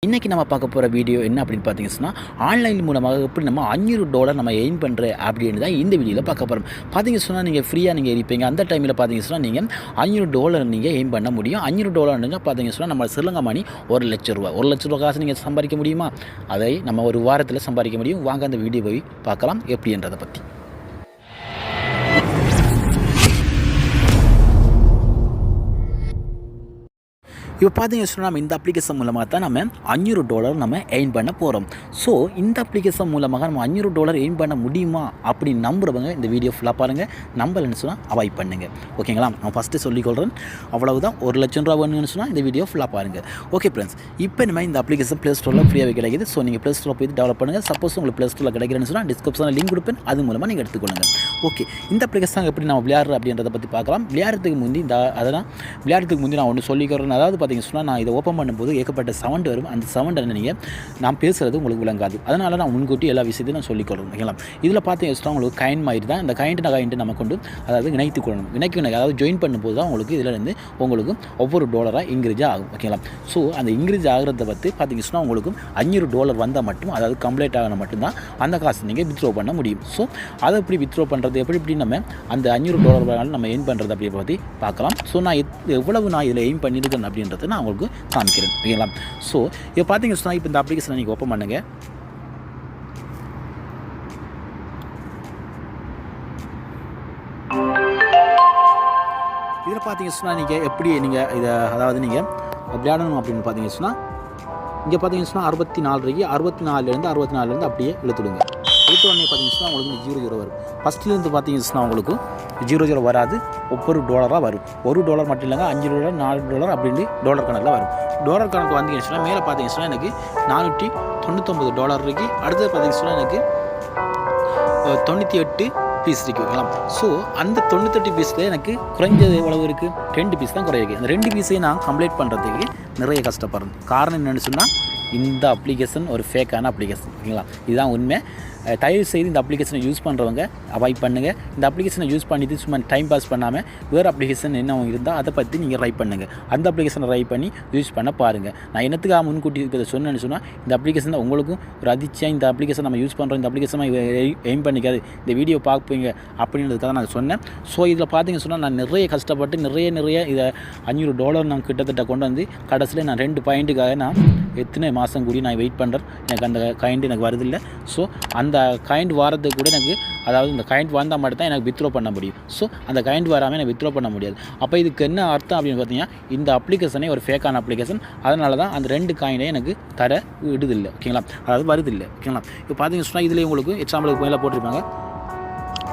இன்றைக்கி நம்ம பார்க்க போகிற வீடியோ என்ன அப்படின்னு பார்த்தீங்கன்னா ஆன்லைன் மூலமாக எப்படி நம்ம $500 நம்ம எயின் பண்ணுற அப்படின்னு தான் இந்த வீடியோவில் பார்க்க போகிறோம். பார்த்தீங்கன்னா நீங்கள் ஃப்ரீயாக நீங்கள் இருப்பீங்க. அந்த டைமில் பார்த்தீங்கன்னா நீங்கள் $500 நீங்கள் எயின் பண்ண முடியும். $500 பார்த்தீங்கன்னா நம்ம ஸ்ரீலங்கா மணி ₹1,00,000 ₹1,00,000 காசு நீங்கள் சம்பாதிக்க முடியுமா? அதை நம்ம ஒரு வாரத்தில் சம்பாதிக்க முடியும். வாங்க அந்த வீடியோ போய் பார்க்கலாம் எப்படின்றதை பற்றி. இப்போ பார்த்தீங்கன்னா நம்ம இந்த அப்ளிகேஷன் மூலமாக தான் நம்ம $500 நம்ம எயின் பண்ண போகிறோம். ஸோ இந்த அப்ளிகேஷன் மூலமாக நம்ம $500 எயின் பண்ண முடியுமா அப்படின்னு நம்புறவங்க இந்த வீடியோ ஃபுல்லாக பாருங்கள். நம்பலன்னு சொன்னால் அவாய்ட் பண்ணுங்கள். ஓகேங்களா? நான் ஃபஸ்ட்டு சொல்லிக்கொள்கிறேன். அவ்வளவுதான். $1,00,000 வேணும்னு சொன்னால் இந்த வீடியோ ஃபுல்லாக பாருங்கள். ஓகே ஃப்ரெண்ட்ஸ், இப்போ நம்ம இந்த அப்ளிகேஷன் ப்ளே ஸ்டோரில் ஃப்ரீயாகவே கிடைக்குது. ஸோ நீங்கள் ப்ளே ஸ்டோரில் போய் டெவலப் பண்ணுங்கள். சப்போஸ் உங்களுக்கு ப்ளே ஸ்டோரில் கிடைக்கிறேன்னு சொன்னால் டிஸ்கிரிப்ஷனில் லிங்க் கொடுப்பேன். அது மூலமாக நீங்கள் எடுத்துக்கொள்ளுங்கள். ஓகே, இந்த அப்ளிகேஷன் எப்படி நம்ம விளையாடுற அப்படின்றத பற்றி பார்க்கலாம். விளையாடுறதுக்கு முந்தி நான் ஒன்று சொல்லிக்கிறேன். அதாவது பார்த்தீங்கன்னா நான் இதை ஓப்பன் பண்ணும்போது ஏகப்பட்ட சவுண்ட் வரும். அந்த சவுண்டை நீங்கள் நான் பேசுகிறது உங்களுக்கு விளங்காது. அதனால் நான் முன்கூட்டி எல்லா விஷயத்தையும் நான் சொல்லிக்கொள்கிறேன். ஓகேங்களா? இதில் பார்த்தீங்கன்னா உங்களுக்கு கைண்ட் மாதிரி தான். இந்த கைண்ட் நம்ம கொண்டு அதாவது இணைத்து கொள்ளணும். அதாவது ஜாயின் பண்ணும்போது தான் உங்களுக்கு இதில் உங்களுக்கு ஒவ்வொரு $1 இன்க்ரீஸ் ஆகும். ஓகேங்களா? ஸோ அந்த இன்க்ரீஸ் ஆகிறத பற்றி பார்த்தீங்கன்னா உங்களுக்கு $500 வந்தால் மட்டும், அதாவது கம்ப்ளீட் ஆகின மட்டும்தான் அந்த காசு நீங்கள் வித்ட்ரோ பண்ண முடியும். ஸோ அதை எப்படி வித்ட்ரோ பண்ணுறது, எப்படி நம்ம அந்த $500 நம்ம எயின் பண்ணுறது அப்படி பற்றி பார்க்கலாம். ஸோ நான் எவ்வளவு நான் இதில் எயின் பண்ணியிருக்கேன் அப்படின்றது நான் உங்களுக்கு காமிக்கிறேன். ஓகேங்களா? ஸோ இப்போ பார்த்தீங்கன்னா இப்போ இந்த அப்ளிகேஷனை நீங்கள் ஓப்பன் பண்ணுங்கள். இதில் பார்த்தீங்கன்னா நீங்கள் எப்படி நீங்கள் இதை அதாவது நீங்கள் விளையாடணும் அப்படின்னு பார்த்தீங்கன்னா இங்கே பார்த்தீங்கன்னா 64 அப்படியே இழுத்துடுங்க. இழுத்த உடனே பார்த்தீங்கன்னா உங்களுக்கு 00 வரும். ஃபஸ்ட்லேருந்து பார்த்தீங்கன்னா உங்களுக்கு 00 வராது. ஒவ்வொரு $1 வரும். $1 மட்டும் இல்லைங்க, $5, $4 அப்படின்னு டாலர் கணக்கில் வரும். டாலர் கணக்கு வந்தீங்கன்னா மேலே பார்த்தீங்கன்னா எனக்கு $499 இருக்குது. அடுத்தது பார்த்தீங்கன்னா எனக்கு 98 பீஸ் இருக்குது. ஓகேங்களா? ஸோ அந்த 98 பீஸில் எனக்கு குறைஞ்சது எவ்வளவு இருக்குது? 2 பீஸ் தான் குறையிருக்கு. அந்த 2 பீஸையும் நான் கம்ப்ளீட் பண்ணுறதுக்கு நிறைய கஷ்டப்படுறேன். காரணம் என்னென்னு சொன்னால் இந்த அப்ளிகேஷன் ஒரு ஃபேக்கான அப்ளிகேஷன். ஓகேங்களா? இதுதான் உண்மை. தயவு செய்து இந்த அப்ளிகேஷனை யூஸ் பண்ணுறவங்க அவாய்ட் பண்ணுங்கள். இந்த அப்ளிகேஷனை யூஸ் பண்ணிவிட்டு சும்மா டைம் பாஸ் பண்ணாமல் வேறு அப்ளிகேஷன் என்ன இருந்தால் அதை பற்றி நீங்கள் ட்ரை பண்ணுங்கள். அந்த அப்ளிகேஷனை ட்ரை பண்ணி யூஸ் பண்ண பாருங்கள். நான் என்னத்துக்காக முன்கூட்டி இருக்கிறத சொன்னேன்னு சொன்னால் இந்த அப்ளிகேஷன் உங்களுக்கும் ஒரு அதிர்ச்சியாக இந்த அப்ளிகேஷன் நம்ம யூஸ் பண்ணுறோம், இந்த அப்ளிகேஷன் எய்ம் பண்ணிக்காது, இந்த வீடியோ பார்ப்பீங்க அப்படின்றதுக்காக நான் சொன்னேன். ஸோ இதில் பார்த்தீங்கன்னு சொன்னால் நான் நிறைய கஷ்டப்பட்டு நிறைய இதை $500 நான் கிட்டத்தட்ட கொண்டு வந்து கடைசியில் நான் 2 பாயிண்ட்டுக்காக நான் எத்தனை மாதம் கூடி நான் வெயிட் பண்ணுறேன். எனக்கு அந்த கைண்ட் எனக்கு வருதில்லை. ஸோ அந்த கைண்ட் வாரத்துக்கு கூட எனக்கு, அதாவது இந்த கைண்ட் வந்தால் மட்டும் தான் எனக்கு வித்ட்ரோ பண்ண முடியும். ஸோ அந்த கைண்ட் வராமல் எனக்கு வித்ட்ரோ பண்ண முடியாது. அப்போ இதுக்கு என்ன அர்த்தம் அப்படின்னு பார்த்தீங்கன்னா இந்த அப்ளிகேஷனே ஒரு ஃபேக்கான அப்ளிகேஷன். அதனால தான் அந்த 2 காயினே எனக்கு தர விடுதில்லை. ஓகேங்களா? அதாவது வருதில்லை. ஓகேங்களா? இப்போ பார்த்தீங்கன்னா இதில் உங்களுக்கு எக்ஸாம்பிளுக்கு மேலே போட்டிருப்பாங்க,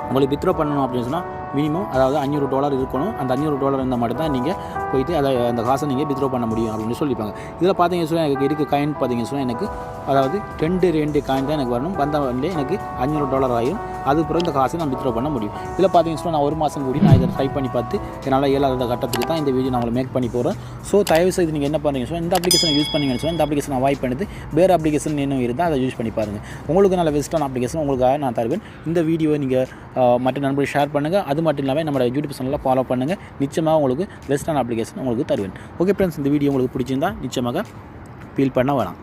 உங்களுக்கு வித்ட்ரோ பண்ணணும் அப்படின்னு சொன்னால் மினிமம் அதாவது $500 இருக்கணும். அந்த $500 இருந்தால் மட்டும் தான் நீங்கள் போயிட்டு அதை அந்த காசை நீங்கள் வித்ட்ரோ பண்ண முடியும் அப்படின்னு சொல்லியிருப்பாங்க. இதில் பார்த்தீங்கன்னு சொன்னால் எனக்கு இருக்க காயின் பார்த்தீங்கன்னு சொன்னால் எனக்கு அதாவது 2 காயின் தான் எனக்கு வரணும். வந்த வந்து எனக்கு $500 ஆகிடும். அதுக்கப்புறம் இந்த காசை நான் வித்ட்ரோ பண்ண முடியும். இதில் பார்த்தீங்கன்னு சொன்னால் நான் ஒரு மாதம் கூடி நான் இதை ட்ரை பண்ணி பார்த்து என்னால் இயலாத கட்டத்துக்கு தான் இந்த வீடியோ நான் உங்களை மேக் பண்ணி போகிறேன். ஸோ தயவு செய்து நீங்கள் என்ன பண்ணுறீங்க சொன்னால் இந்த அப்ளிகேஷனை யூஸ் பண்ணிங்கன்னு சொன்னால் இந்த அப்ளிகேஷன் அவாய்ட் பண்ணிட்டு வேறு அப்ளிகேஷன் இன்னும் இருந்தால் அதை யூஸ் பண்ணி பாருங்கள். உங்களுக்கு நல்ல பெஸ்ட்டான அப்ளிகேஷன் உங்களுக்காக நான் தருவேன். இந்த வீடியோவை நீங்கள் மற்ற நண்பர்கள் ஷேர் பண்ணுங்கள். அது மட்டும் இல்லாமல் நம்மளோட யூடியூப் சேனலில் ஃபாலோ பண்ணுங்கள். நிச்சயமாக உங்களுக்கு பெஸ்ட்டான அப்ளிகேஷன் உங்களுக்கு தருவேன். ஓகே ஃப்ரெண்ட்ஸ், இந்த வீடியோ உங்களுக்கு பிடிச்சிருந்தால் நிச்சயமாக ஃபீல் பண்ண வேணாம்.